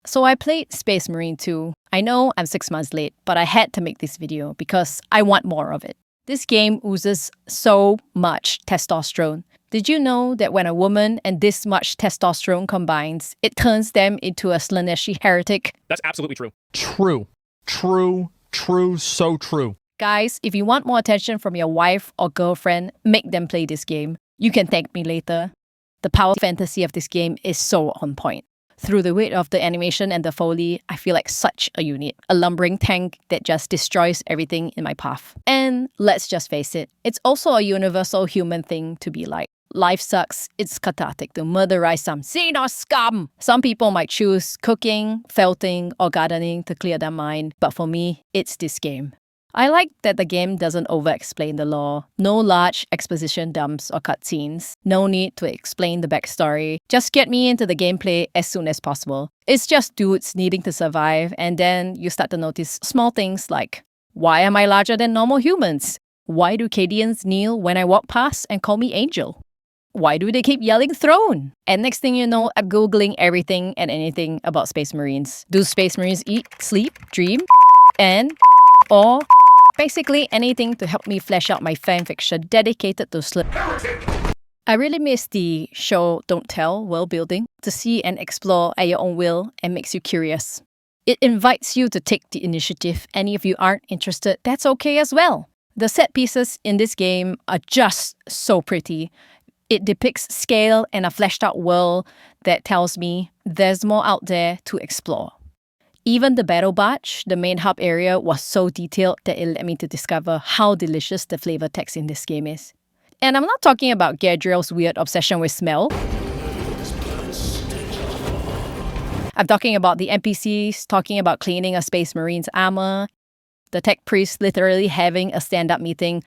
So I played Space Marine 2. I know I'm 6 months late, but I had to make this video because I want more of it. This game oozes so much testosterone. Did you know that when a woman and this much testosterone combines, it turns them into a Slaneshi heretic? That's absolutely true. True, so true. Guys, if you want more attention from your wife or girlfriend, make them play this game. You can thank me later. The power fantasy of this game is so on point. Through the weight of the animation and the foley, I feel like such a unit. A lumbering tank that just destroys everything in my path. And let's just face it, it's also a universal human thing to be like. Life sucks, it's cathartic to murderize some Xenos scum. Some people might choose cooking, felting, or gardening to clear their mind, but for me, it's this game. I like that the game doesn't over-explain the lore. No large exposition dumps or cutscenes. No need to explain the backstory. Just get me into the gameplay as soon as possible. It's just dudes needing to survive, and then you start to notice small things like, why am I larger than normal humans? Why do Cadians kneel when I walk past and call me Angel? Why do they keep yelling throne? And next thing you know, I'm Googling everything and anything about Space Marines. Do Space Marines eat, sleep, dream, or basically anything to help me flesh out my fanfiction dedicated to sleep. I really miss the show Don't Tell world building to see and explore at your own will and makes you curious. It invites you to take the initiative, and if you aren't interested, that's okay as well. The set pieces in this game are just so pretty. It depicts scale and a fleshed out world that tells me there's more out there to explore. Even the battle batch, the main hub area, was so detailed that it led me to discover how delicious the flavor text in this game is. And I'm not talking about Gadriel's weird obsession with smell. I'm talking about the NPCs talking about cleaning a Space Marine's armor, the tech priest literally having a stand-up meeting,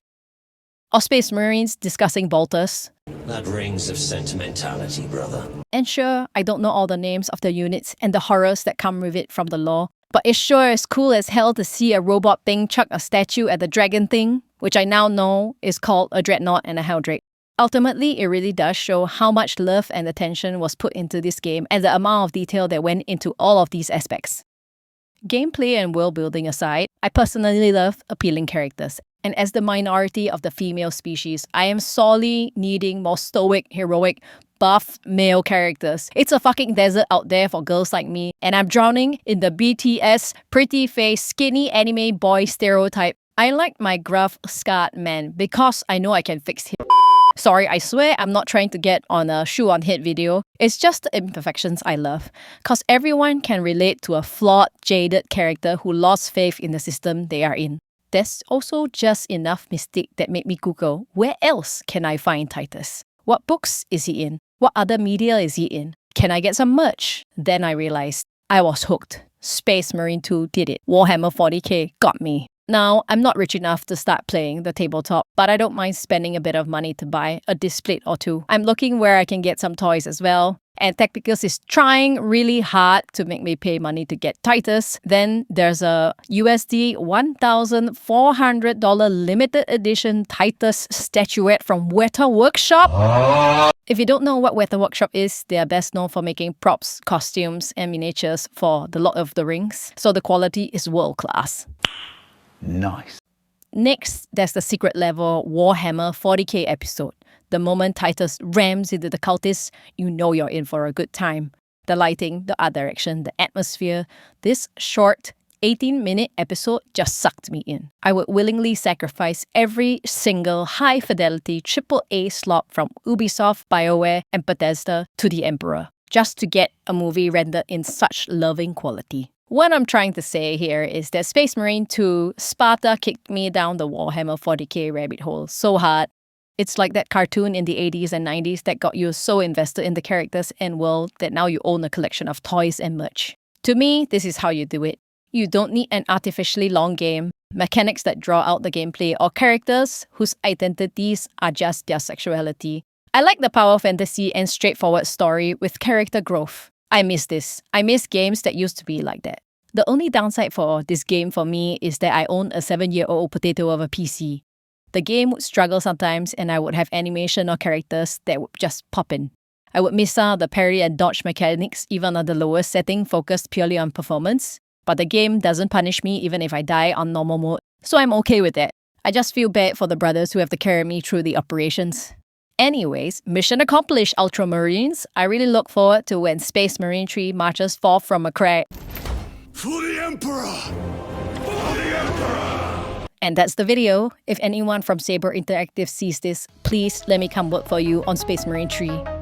or Space Marines discussing bolters. That rings of sentimentality, brother. And sure, I don't know all the names of the units and the horrors that come with it from the lore, but it sure is cool as hell to see a robot thing chuck a statue at the dragon thing, which I now know is called a dreadnought and a helldrake. Ultimately, it really does show how much love and attention was put into this game and the amount of detail that went into all of these aspects. Gameplay and world building aside, I personally love appealing characters. And as the minority of the female species, I am sorely needing more stoic, heroic, buff male characters. It's a fucking desert out there for girls like me, and I'm drowning in the BTS, pretty face, skinny anime boy stereotype. I like my gruff, scarred man because I know I can fix him. Sorry, I swear I'm not trying to get on a shoe on head video. It's just the imperfections I love. Cause everyone can relate to a flawed, jaded character who lost faith in the system they are in. There's also just enough mystique that made me Google, where else can I find Titus? What books is he in? What other media is he in? Can I get some merch? Then I realized I was hooked. Space Marine 2 did it. Warhammer 40k got me. Now, I'm not rich enough to start playing the tabletop, but I don't mind spending a bit of money to buy a display or two. I'm looking where I can get some toys as well. And Tacticus is trying really hard to make me pay money to get Titus. Then there's a USD $1,400 limited edition Titus statuette from Weta Workshop. If you don't know what Weta Workshop is, they are best known for making props, costumes, and miniatures for The Lord of the Rings. So the quality is world class. Nice. Next, there's the secret level Warhammer 40k episode. The moment Titus rams into the cultists, you know you're in for a good time. The lighting, the art direction, the atmosphere. This short 18-minute episode just sucked me in. I would willingly sacrifice every single high-fidelity AAA slot from Ubisoft, BioWare, and Bethesda to the Emperor, just to get a movie rendered in such loving quality. What I'm trying to say here is that Space Marine 2 Sparta kicked me down the Warhammer 40k rabbit hole so hard. It's like that cartoon in the 80s and 90s that got you so invested in the characters and world that now you own a collection of toys and merch. To me, this is how you do it. You don't need an artificially long game, mechanics that draw out the gameplay, or characters whose identities are just their sexuality. I like the power fantasy and straightforward story with character growth. I miss this. I miss games that used to be like that. The only downside for this game for me is that I own a 7-year-old potato of a PC. The game would struggle sometimes and I would have animation or characters that would just pop in. I would miss out the parry and dodge mechanics even on the lowest setting focused purely on performance. But the game doesn't punish me even if I die on normal mode, so I'm okay with it. I just feel bad for the brothers who have to carry me through the operations. Anyways, mission accomplished, Ultramarines. I really look forward to when Space Marine 3 marches forth from a crag. For the Emperor! For the Emperor! And that's the video. If anyone from Saber Interactive sees this, please let me come work for you on Space Marine 3.